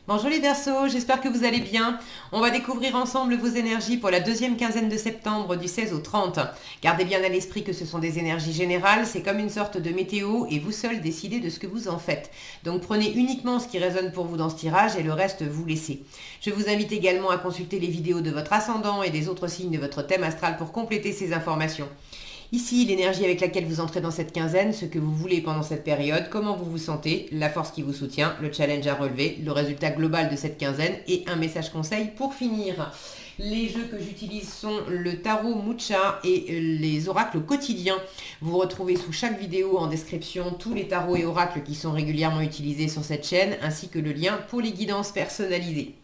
Bonjour les Verseaux, j'espère que vous allez bien. On va découvrir ensemble vos énergies pour la deuxième quinzaine de septembre du 16 au 30. Gardez bien à l'esprit que ce sont des énergies générales, c'est comme une sorte de météo et vous seul décidez de ce que vous en faites. Donc prenez uniquement ce qui résonne pour vous dans ce tirage et le reste vous laissez. Je vous invite également à consulter les vidéos de votre ascendant et des autres signes de votre thème astral pour compléter ces informations. Ici, l'énergie avec laquelle vous entrez dans cette quinzaine, ce que vous voulez pendant cette période, comment vous vous sentez, la force qui vous soutient, le challenge à relever, le résultat global de cette quinzaine et un message conseil pour finir. Les jeux que j'utilise sont le tarot Mucha et les oracles quotidiens. Vous retrouvez sous chaque vidéo en description tous les tarots et oracles qui sont régulièrement utilisés sur cette chaîne, ainsi que le lien pour les guidances personnalisées.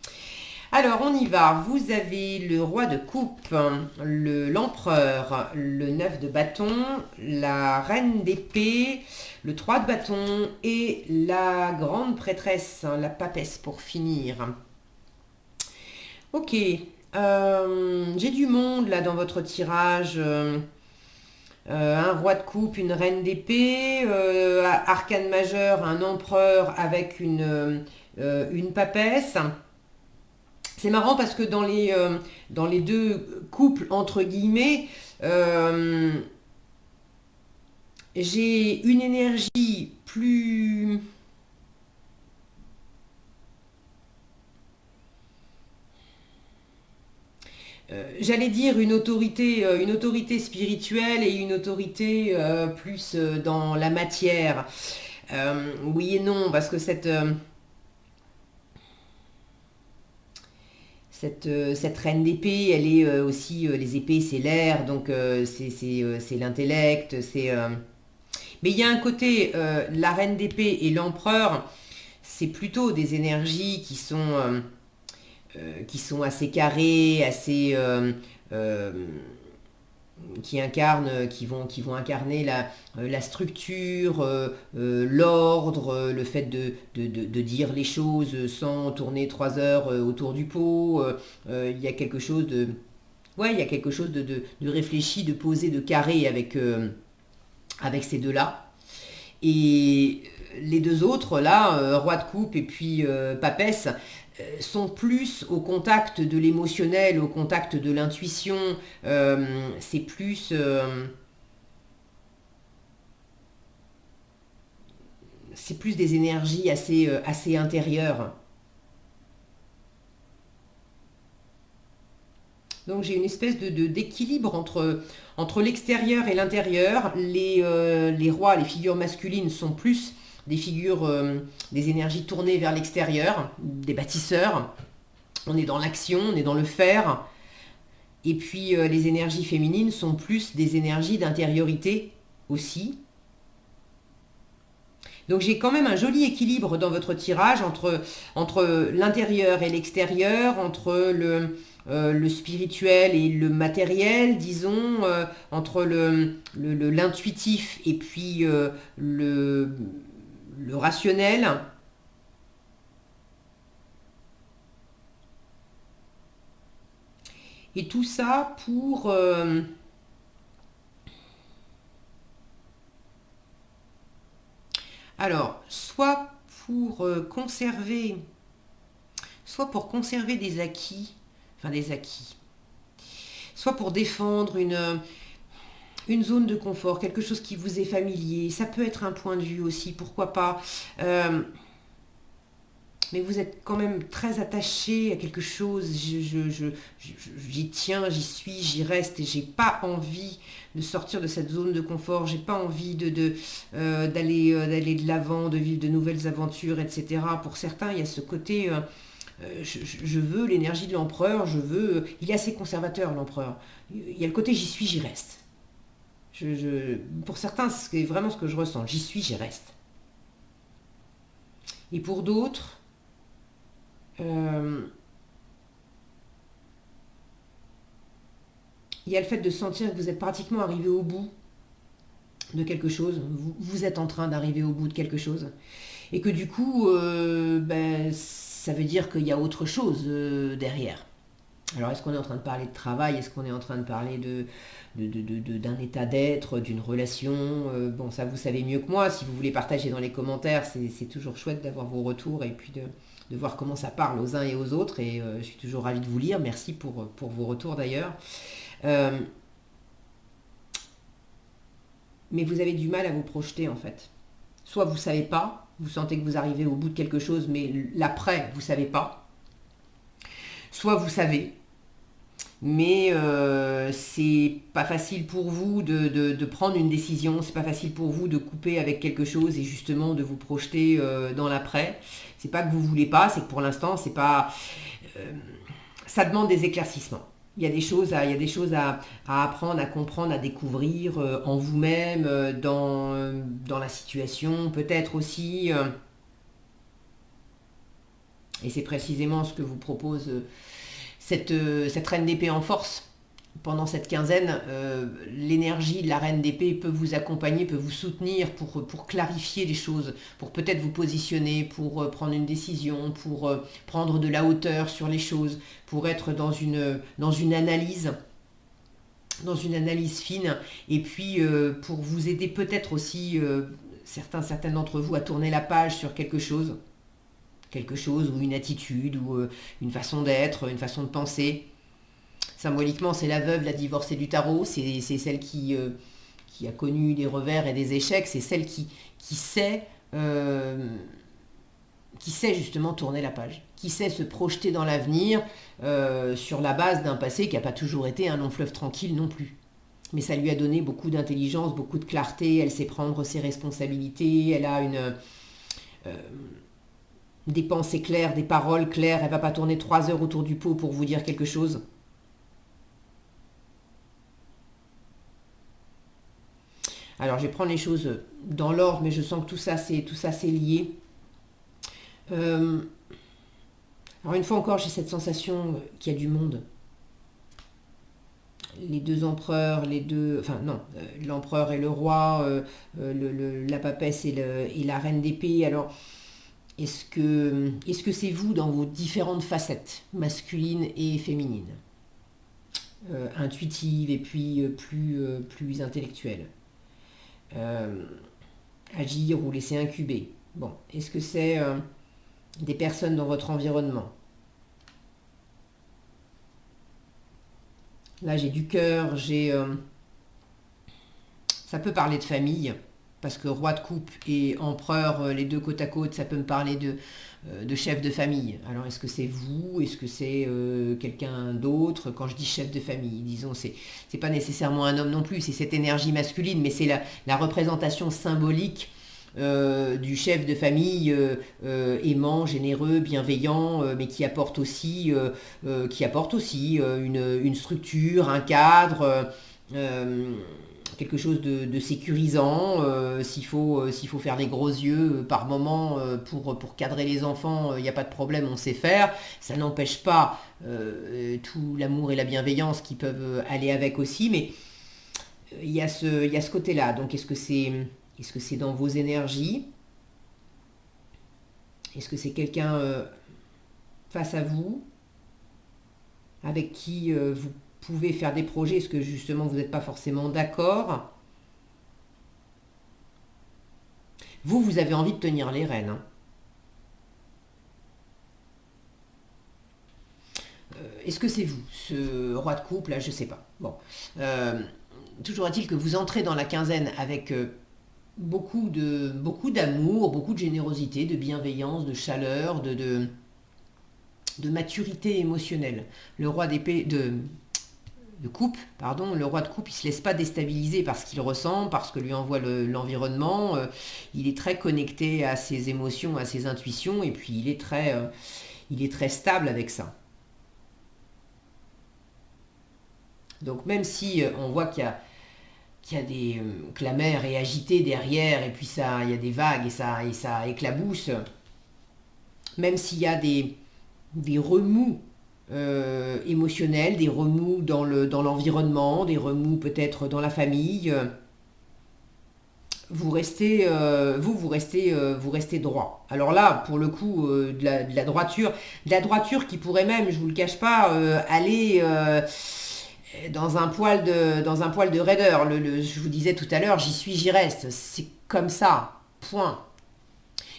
Alors, on y va. Vous avez le roi de coupe, l'empereur, le 9 de bâton, la reine d'épée, le 3 de bâton et la grande prêtresse, la papesse pour finir. Ok, j'ai du monde là dans votre tirage. Un roi de coupe, une reine d'épée, arcane majeur, un empereur avec une papesse. C'est marrant parce que dans les deux couples, entre guillemets, euh, j'ai une énergie plus... j'allais dire une autorité spirituelle et une autorité plus dans la matière. Oui et non, parce que cette reine d'épée, elle est aussi, les épées, c'est l'air, donc c'est l'intellect, Mais il y a un côté, la reine d'épée et l'empereur, c'est plutôt des énergies qui sont assez carrées, euh, qui vont incarner la structure, l'ordre, le fait de dire les choses sans tourner 3 heures autour du pot. Il y a quelque chose de, ouais, il y a quelque chose de réfléchi, de posé, de carré avec ces deux-là. Et les deux autres, là, roi de coupe et puis papesse, sont plus au contact de l'émotionnel, au contact de l'intuition. C'est plus, c'est plus des énergies assez intérieures. Donc j'ai une espèce d'équilibre entre l'extérieur et l'intérieur. Les rois, les figures masculines sont plus des figures, des énergies tournées vers l'extérieur, des bâtisseurs. On est dans l'action, on est dans le faire. Et puis les énergies féminines sont plus des énergies d'intériorité aussi. Donc j'ai quand même un joli équilibre dans votre tirage entre l'intérieur et l'extérieur, entre le spirituel et le matériel, disons, entre l'intuitif et puis le rationnel. Et tout ça pour... alors, soit pour conserver des acquis, enfin des acquis, soit pour défendre une zone de confort, quelque chose qui vous est familier. Ça peut être un point de vue aussi, pourquoi pas. Mais vous êtes quand même très attaché à quelque chose. J'y tiens, j'y suis, j'y reste et j'ai pas envie de sortir de cette zone de confort. J'ai pas envie d'aller de l'avant, de vivre de nouvelles aventures, etc. Pour certains, il y a ce côté. Je veux l'énergie de l'empereur. Il est assez conservateur l'empereur. Il y a le côté j'y suis, j'y reste. Pour certains, c'est vraiment ce que je ressens. J'y suis, j'y reste. Et pour d'autres, euh, il y a le fait de sentir que vous êtes pratiquement arrivé au bout de quelque chose. Vous êtes en train d'arriver au bout de quelque chose. Et que du coup, ça veut dire qu'il y a autre chose derrière. Alors, est-ce qu'on est en train de parler de travail? Est-ce qu'on est en train de parler d'un état d'être, d'une relation? Bon, ça, vous savez mieux que moi. Si vous voulez partager dans les commentaires, c'est toujours chouette d'avoir vos retours et puis de voir comment ça parle aux uns et aux autres. Et je suis toujours ravie de vous lire. Merci pour vos retours d'ailleurs. Mais vous avez du mal à vous projeter en fait. Soit vous ne savez pas, vous sentez que vous arrivez au bout de quelque chose, mais l'après, vous ne savez pas. Soit vous savez, mais c'est pas facile pour vous de prendre une décision, c'est pas facile pour vous de couper avec quelque chose et justement de vous projeter dans l'après. C'est pas que vous voulez pas, c'est que pour l'instant, c'est pas... ça demande des éclaircissements. Il y a des choses à apprendre, à comprendre, à découvrir en vous-même, dans la situation, peut-être aussi. Et c'est précisément ce que vous propose cette reine d'épée en force. Pendant cette quinzaine, l'énergie de la reine d'épée peut vous accompagner, peut vous soutenir pour clarifier les choses, pour peut-être vous positionner, pour prendre une décision, pour prendre de la hauteur sur les choses, pour être dans une analyse fine, et puis pour vous aider peut-être aussi, certaines d'entre vous, à tourner la page sur quelque chose, ou une attitude, ou une façon d'être, une façon de penser. Symboliquement, c'est la veuve, la divorcée du tarot, c'est celle qui a connu des revers et des échecs, c'est celle qui sait justement tourner la page, qui sait se projeter dans l'avenir sur la base d'un passé qui n'a pas toujours été un long fleuve tranquille non plus. Mais ça lui a donné beaucoup d'intelligence, beaucoup de clarté, elle sait prendre ses responsabilités, elle a des pensées claires, des paroles claires, elle ne va pas tourner 3 heures autour du pot pour vous dire quelque chose. Alors, je vais prendre les choses dans l'ordre, mais je sens que tout ça, c'est lié. Alors, une fois encore, j'ai cette sensation qu'il y a du monde. Les deux empereurs, l'empereur et le roi, la papesse et la reine d'épée. Alors, est-ce que c'est vous dans vos différentes facettes, masculines et féminines, intuitives et puis plus intellectuelles? Agir ou laisser incuber. Bon, est-ce que c'est des personnes dans votre environnement? Là, j'ai du cœur, ça peut parler de famille, parce que roi de coupe et empereur, les deux côte à côte, ça peut me parler de chef de famille. Alors, est-ce que c'est vous? Est-ce que c'est quelqu'un d'autre? Quand je dis chef de famille, disons, c'est pas nécessairement un homme non plus, c'est cette énergie masculine, mais c'est la représentation symbolique du chef de famille aimant, généreux, bienveillant, mais qui apporte aussi une structure, un cadre, quelque chose de sécurisant. S'il faut faire les gros yeux par moment pour cadrer les enfants, il n'y a pas de problème, on sait faire. Ça n'empêche pas tout l'amour et la bienveillance qui peuvent aller avec aussi, mais il y a ce côté-là. Donc est-ce que c'est dans vos énergies? Est-ce que c'est quelqu'un face à vous, avec qui vous pouvez faire des projets? Est-ce que justement vous n'êtes pas forcément d'accord? Vous avez envie de tenir les rênes, hein. Est-ce que c'est vous, ce roi de coupe là? Je sais pas. Bon. Toujours est-il que vous entrez dans la quinzaine avec beaucoup d'amour, beaucoup de générosité, de bienveillance, de chaleur, de maturité émotionnelle. Le roi d'épée, de coupe, pardon, le roi de coupe, il ne se laisse pas déstabiliser par ce qu'il ressent, par ce que lui envoie l'environnement. Il est très connecté à ses émotions, à ses intuitions, et puis il est très stable avec ça. Donc même si on voit qu'il y a que la mer est agitée derrière, et puis il y a des vagues, et ça éclabousse, même s'il y a des remous émotionnels, des remous dans l'environnement, des remous peut-être dans la famille, vous restez droit. Alors là, pour le coup, de la droiture qui pourrait même, je vous le cache pas, aller dans un poil de raideur. Je vous disais tout à l'heure, j'y suis, j'y reste. C'est comme ça, point.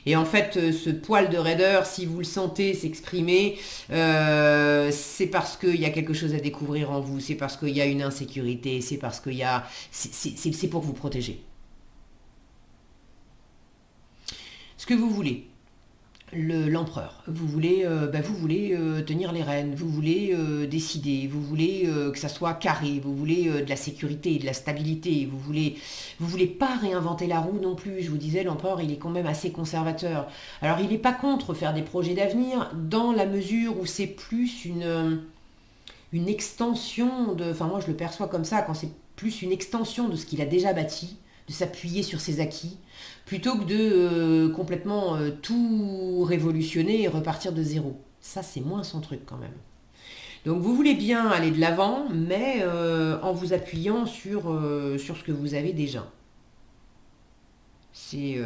Et en fait, ce poil de raideur, si vous le sentez s'exprimer, c'est parce qu'il y a quelque chose à découvrir en vous, c'est parce qu'il y a une insécurité, c'est parce qu'il y a... C'est pour vous protéger. Ce que vous voulez. L'empereur. Vous voulez, tenir les rênes, vous voulez décider, vous voulez que ça soit carré, vous voulez de la sécurité, de la stabilité, vous voulez pas réinventer la roue non plus. Je vous disais, l'empereur, il est quand même assez conservateur. Alors, il n'est pas contre faire des projets d'avenir dans la mesure où c'est plus une extension de... Enfin, moi, je le perçois comme ça, quand c'est plus une extension de ce qu'il a déjà bâti, de s'appuyer sur ses acquis, plutôt que de complètement tout révolutionner et repartir de zéro. Ça, c'est moins son truc quand même. Donc vous voulez bien aller de l'avant, mais en vous appuyant sur ce que vous avez déjà. C'est...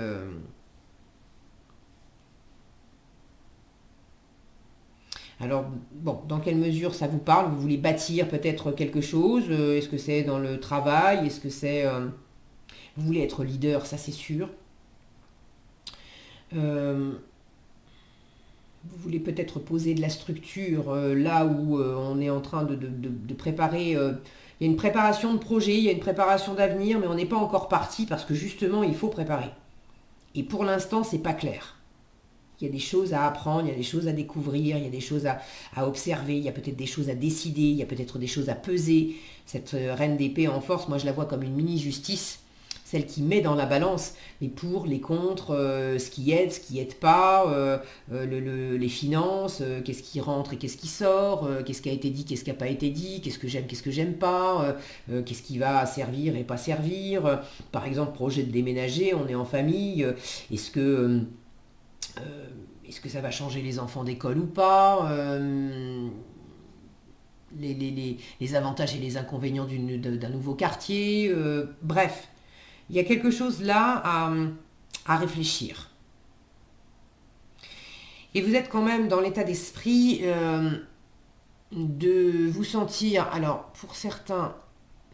Alors, bon, dans quelle mesure ça vous parle? Vous voulez bâtir peut-être quelque chose? Est-ce que c'est dans le travail? Est-ce que c'est... Vous voulez être leader, ça c'est sûr. Euh, vous voulez peut-être poser de la structure là où on est en train de préparer. Il y a une préparation de projet, il y a une préparation d'avenir, mais on n'est pas encore parti parce que justement il faut préparer. Et pour l'instant, c'est pas clair. Il y a des choses à apprendre, il y a des choses à découvrir, il y a des choses à observer, il y a peut-être des choses à décider, il y a peut-être des choses à peser. Cette reine d'épée en force, moi je la vois comme une mini-justice, celle qui met dans la balance les pour, les contre, ce qui aide pas, les finances, qu'est-ce qui rentre et qu'est-ce qui sort, qu'est-ce qui a été dit, qu'est-ce qui n'a pas été dit, qu'est-ce que j'aime pas, qu'est-ce qui va servir et pas servir. Par exemple, projet de déménager, on est en famille, est-ce que ça va changer les enfants d'école ou pas, les avantages et les inconvénients d'un nouveau quartier, bref. Il y a quelque chose là à réfléchir. Et vous êtes quand même dans l'état d'esprit de vous sentir... Alors, pour certains,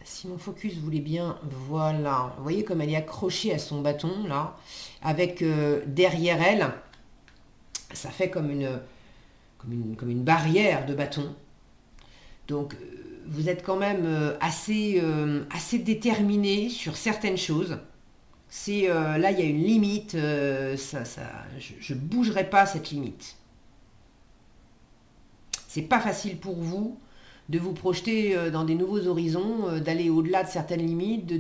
si mon focus voulait bien, voilà. Vous voyez comme elle est accrochée à son bâton, là, avec derrière elle, ça fait comme une barrière de bâton. Donc, vous êtes quand même assez déterminé sur certaines choses. C'est là, il y a une limite. Je ne bougerai pas cette limite. C'est pas facile pour vous de vous projeter dans des nouveaux horizons, d'aller au-delà de certaines limites.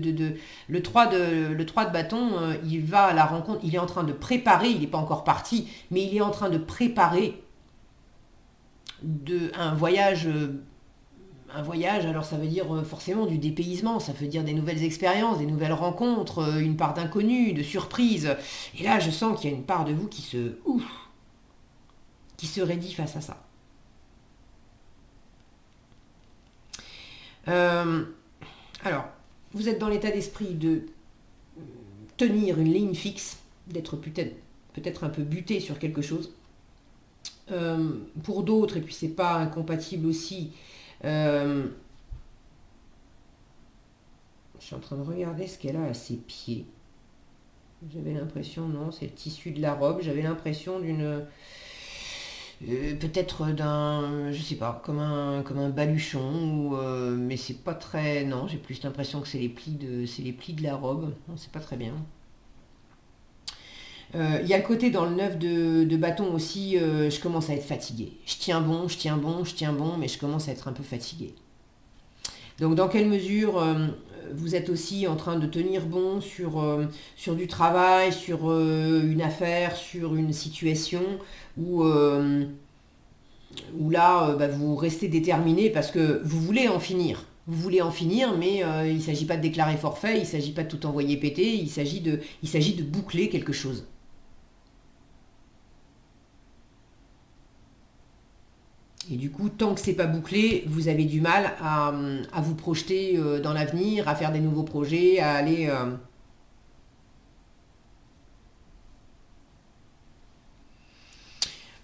Le 3 de bâton, il va à la rencontre. Il est en train de préparer. Il n'est pas encore parti, mais il est en train de préparer un voyage. Un voyage, alors ça veut dire forcément du dépaysement, ça veut dire des nouvelles expériences, des nouvelles rencontres, une part d'inconnu, de surprise. Et là, je sens qu'il y a une part de vous qui se raidit face à ça. Alors, vous êtes dans l'état d'esprit de tenir une ligne fixe, d'être peut-être un peu buté sur quelque chose. Pour d'autres, et puis c'est pas incompatible aussi, je suis en train de regarder ce qu'elle a à ses pieds. J'avais l'impression, non, c'est le tissu de la robe. J'avais l'impression d'une... peut-être d'un... Je sais pas, comme un baluchon. Mais c'est pas très... Non, j'ai plus l'impression que c'est les plis de la robe. Non, c'est pas très bien. Il y a le côté dans le 9 de bâton aussi, je commence à être fatiguée. Je tiens bon, mais je commence à être un peu fatiguée. Donc dans quelle mesure vous êtes aussi en train de tenir bon sur du travail, sur une affaire, sur une situation où là, vous restez déterminé parce que vous voulez en finir. Vous voulez en finir, mais il ne s'agit pas de déclarer forfait, il ne s'agit pas de tout envoyer péter, il s'agit de boucler quelque chose. Et du coup, tant que c'est pas bouclé, vous avez du mal à vous projeter dans l'avenir, à faire des nouveaux projets, à aller...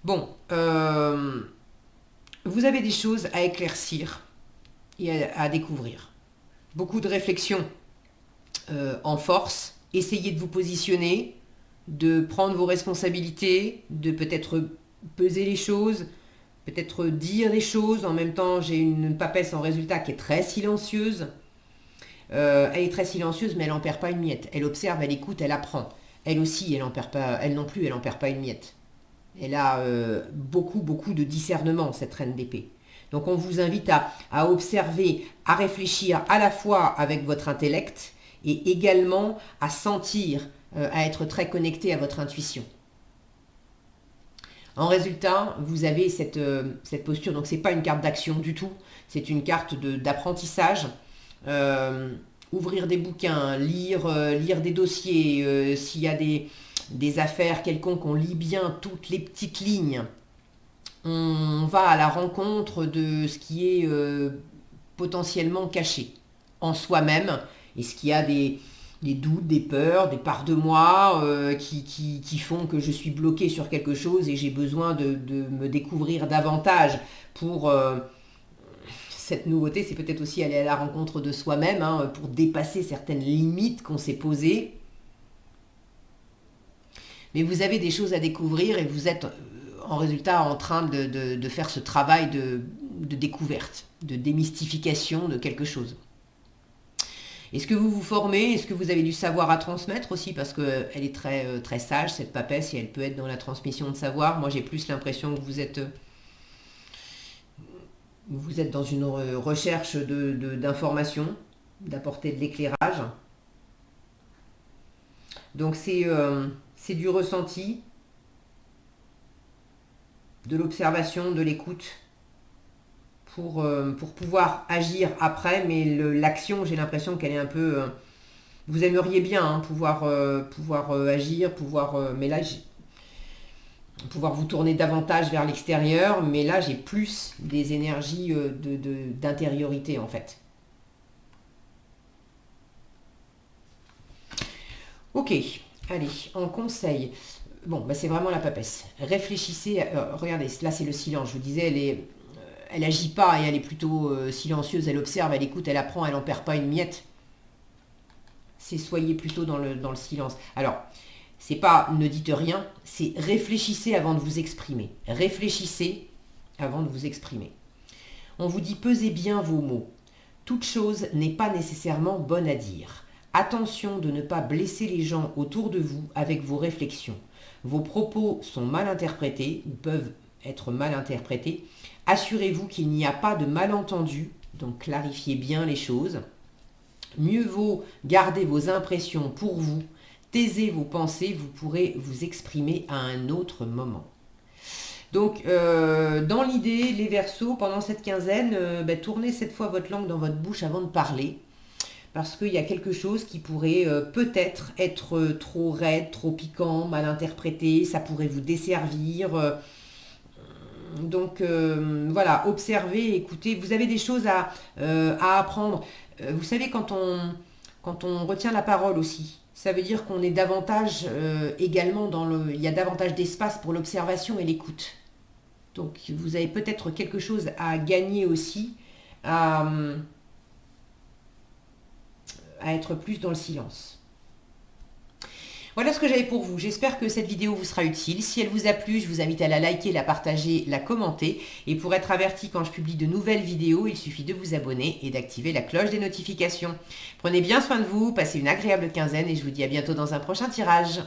Bon, vous avez des choses à éclaircir et à découvrir. Beaucoup de réflexion en force. Essayez de vous positionner. de prendre vos responsabilités, de peut-être peser les choses, peut-être dire les choses. En même temps, j'ai une papesse en résultat qui est très silencieuse. Elle est très silencieuse, mais elle n'en perd pas une miette. Elle observe, elle écoute, elle apprend. Elle aussi, elle non plus, elle n'en perd pas une miette. Elle a beaucoup, beaucoup de discernement, cette reine d'épée. Donc on vous invite à observer, à réfléchir à la fois avec votre intellect et également à sentir, à être très connecté à votre intuition. En résultat, vous avez cette posture, donc ce n'est pas une carte d'action du tout, c'est une carte d'apprentissage. Ouvrir des bouquins, lire des dossiers, s'il y a des affaires quelconques, on lit bien toutes les petites lignes. On va à la rencontre de ce qui est potentiellement caché en soi-même. Est-ce qu'il y a des doutes, des peurs, des parts de moi qui font que je suis bloqué sur quelque chose et j'ai besoin de me découvrir davantage pour... cette nouveauté, c'est peut-être aussi aller à la rencontre de soi-même pour dépasser certaines limites qu'on s'est posées. Mais vous avez des choses à découvrir et vous êtes en résultat en train de faire ce travail de découverte, de démystification de quelque chose. Est-ce que vous vous formez? Est-ce que vous avez du savoir à transmettre aussi? Parce qu'elle est très, très sage, cette papesse, et elle peut être dans la transmission de savoir. Moi, j'ai plus l'impression que vous êtes dans une recherche d'informations, d'apporter de l'éclairage. Donc c'est du ressenti, de l'observation, de l'écoute, pour pouvoir agir après, mais l'action, j'ai l'impression qu'elle est un peu... vous aimeriez bien pouvoir agir, mais là, pouvoir vous tourner davantage vers l'extérieur, mais là, j'ai plus des énergies d'intériorité, en fait. Ok, allez, en conseil... Bon, bah c'est vraiment la papesse. Réfléchissez, regardez, là c'est le silence, je vous disais, elle agit pas et elle est plutôt silencieuse, elle observe, elle écoute, elle apprend, elle n'en perd pas une miette. C'est soyez plutôt dans le silence. Alors, c'est pas ne dites rien, c'est réfléchissez avant de vous exprimer. Réfléchissez avant de vous exprimer. On vous dit pesez bien vos mots. Toute chose n'est pas nécessairement bonne à dire. Attention de ne pas blesser les gens autour de vous avec vos réflexions. Vos propos sont mal interprétés ou peuvent être mal interprétés. Assurez-vous qu'il n'y a pas de malentendu, donc clarifiez bien les choses. Mieux vaut garder vos impressions pour vous. Taisez vos pensées, vous pourrez vous exprimer à un autre moment. Donc, dans l'idée, les Verseaux, pendant cette quinzaine, tournez cette fois votre langue dans votre bouche avant de parler. Parce qu'il y a quelque chose qui pourrait peut-être être trop raide, trop piquant, mal interprété, ça pourrait vous desservir. Donc voilà, observez, écoutez, vous avez des choses à apprendre. Vous savez, quand on retient la parole aussi, ça veut dire qu'on est davantage également il y a davantage d'espace pour l'observation et l'écoute. Donc vous avez peut-être quelque chose à gagner aussi, à être plus dans le silence. Voilà ce que j'avais pour vous. J'espère que cette vidéo vous sera utile. Si elle vous a plu, je vous invite à la liker, la partager, la commenter. Et pour être averti quand je publie de nouvelles vidéos, il suffit de vous abonner et d'activer la cloche des notifications. Prenez bien soin de vous, passez une agréable quinzaine et je vous dis à bientôt dans un prochain tirage.